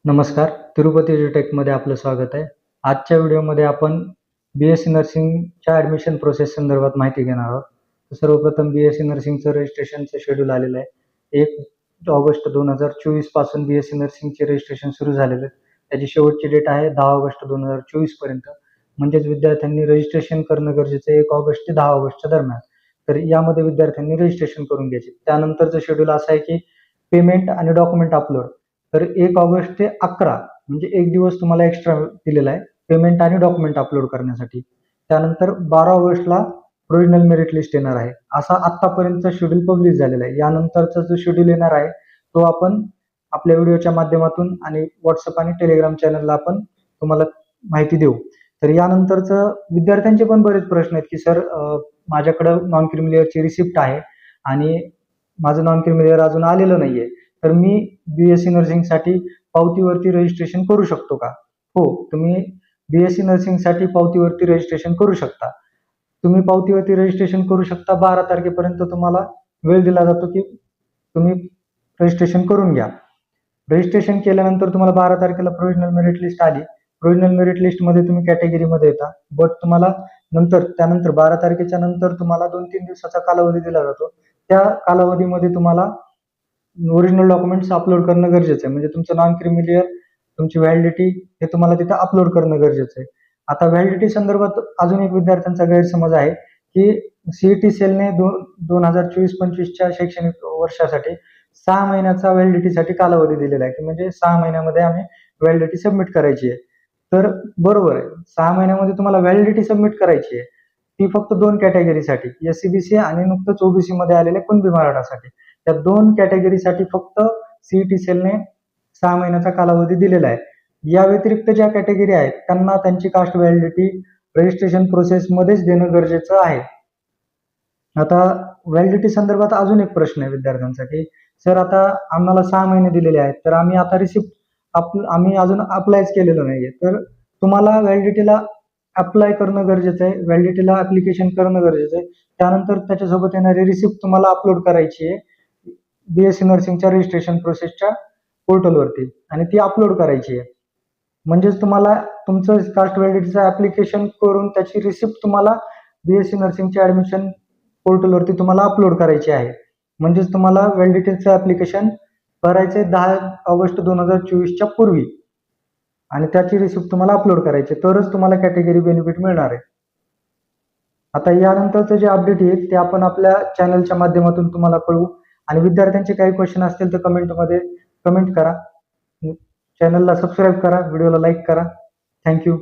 नमस्कार, तिरुपती एज्युटेकमध्ये आपलं स्वागत आहे. आजच्या व्हिडिओमध्ये आपण बी-एस-सी नर्सिंगच्या ॲडमिशन प्रोसेस संदर्भात माहिती घेणार आहोत. तर सर्वप्रथम बी-एस-सी नर्सिंगचं रजिस्ट्रेशनचं शेड्यूल आलेलं आहे. 1 ऑगस्ट 2024 पासून बी-एस-सी नर्सिंगचे रजिस्ट्रेशन सुरू झालेलं आहे. त्याची शेवटची डेट आहे 10 ऑगस्ट 2024 पर्यंत. म्हणजेच विद्यार्थ्यांनी रजिस्ट्रेशन करणं गरजेचं आहे 1 ऑगस्ट ते 10 ऑगस्टच्या दरम्यान. तर यामध्ये विद्यार्थ्यांनी रजिस्ट्रेशन करून घ्यायचे. त्यानंतरचं शेड्यूल असं आहे की पेमेंट आणि डॉक्युमेंट अपलोड. तर 1 ऑगस्ट ते 11 म्हणजे 1 दिवस तुम्हाला एक्स्ट्रा दिलेला आहे पेमेंट आणि डॉक्युमेंट अपलोड करण्यासाठी. त्यानंतर 12 ऑगस्टला प्रोव्हिजनल मेरिट लिस्ट येणार आहे. असा आत्तापर्यंतचा शेड्यूल पब्लिश झालेला आहे. यानंतरचा जो शेड्यूल येणार आहे तो आपण आपल्या व्हिडिओच्या माध्यमातून आणि व्हॉट्सअप आणि टेलिग्राम चॅनलला आपण तुम्हाला माहिती देऊ. तर यानंतरचं विद्यार्थ्यांचे पण बरेच प्रश्न आहेत की सर माझ्याकडं नॉन क्रिमिलियरची रिसिप्ट आहे आणि माझं नॉन क्रिमिलियर अजून आलेलं नाहीये. तर मी बी-एस-सी नर्सिंगसाठी पावतीवरती रजिस्ट्रेशन करू शकतो का? हो, तुम्ही बी-एस-सी नर्सिंगसाठी पावतीवरती रजिस्ट्रेशन करू शकता. तुम्ही पावतीवरती रजिस्ट्रेशन करू शकता. 12 तारखेपर्यंत तुम्हाला वेळ दिला जातो की तुम्ही रजिस्ट्रेशन करून घ्या. रजिस्ट्रेशन केल्यानंतर तुम्हाला 12 तारखेला प्रोव्हिजनल मेरिट लिस्ट आली. प्रोव्हिजनल मेरिट लिस्टमध्ये तुम्ही कॅटेगरीमध्ये येता. बट तुम्हाला त्यानंतर 12 तारखेच्या नंतर तुम्हाला 2-3 दिवसाचा कालावधी दिला जातो. त्या कालावधीमध्ये तुम्हाला ओरिजिनल डॉक्युमेंट्स अपलोड करणं गरजेचं आहे. म्हणजे तुमचं नॉन क्रिमिलियर, तुमची व्हॅलिडिटी हे तुम्हाला तिथं अपलोड करणं गरजेचं आहे. आता व्हॅलिडिटी संदर्भात अजून एक विद्यार्थ्यांचा गैरसमज आहे की सीईटी सेलने 2024-25च्या शैक्षणिक वर्षासाठी 6 महिन्याचा व्हॅलिडिटीसाठी कालावधी दिलेला आहे की म्हणजे 6 महिन्यामध्ये आम्ही व्हॅलिडिटी सबमिट करायची आहे. तर बरोबर आहे, 6 महिन्यामध्ये तुम्हाला व्हॅलिडिटी सबमिट करायची आहे. ती फक्त 2 कॅटेगरीसाठी एस-सी-बी-सी आणि नुकतंच ओबीसी मध्ये आलेल्या कुणबी मराठासाठी. त्या 2 कॅटेगरीसाठी फक्त सीईटी सेलने 6 महिन्याचा कालावधी दिलेला आहे. या व्यतिरिक्त ज्या कॅटेगरी आहेत त्यांना त्यांची कास्ट व्हॅलिडिटी रजिस्ट्रेशन प्रोसेस मध्येच देणं गरजेचं आहे. आता व्हॅलिडिटी संदर्भात अजून एक प्रश्न आहे विद्यार्थ्यांचा की सर आता आम्हाला 6 महिने दिलेले आहेत तर आम्ही आता रिसिप्ट आम्ही अजून अप्लायच केलेलं नाहीये. तर तुम्हाला व्हॅलिडिटीला अप्लाय करणं गरजेचं आहे. व्हॅलिडिटीला ऍप्लिकेशन करणं गरजेचं आहे. त्यानंतर त्याच्यासोबत येणारी रिसिप्ट तुम्हाला अपलोड करायची आहे बी-एस-सी नर्सिंगच्या रजिस्ट्रेशन प्रोसेसच्या पोर्टलवरती आणि ती अपलोड करायची आहे. म्हणजेच तुम्हाला तुमचं कास्ट व्हॅलिडिटीचं ऍप्लिकेशन करून त्याची रिसिप्ट तुम्हाला बी-एस-सी नर्सिंगच्या ऍडमिशन पोर्टलवरती तुम्हाला अपलोड करायची आहे. म्हणजेच तुम्हाला व्हॅलिडिटीचं ऍप्लिकेशन भरायचे 10 ऑगस्ट 2024च्या पूर्वी आणि त्याची रिसिप्ट तुम्हाला अपलोड करायची, तरच तुम्हाला कॅटेगरी बेनिफिट मिळणार आहे. आता यानंतरचं जे अपडेट येईल ते आपण आपल्या चॅनलच्या माध्यमातून तुम्हाला कळवू. आणि विद्यार्थ्यांचे काही क्वेश्चन असतील तर कमेंटमध्ये कमेंट करा. चॅनलला सबस्क्राईब करा, व्हिडिओला लाईक करा. थँक्यू.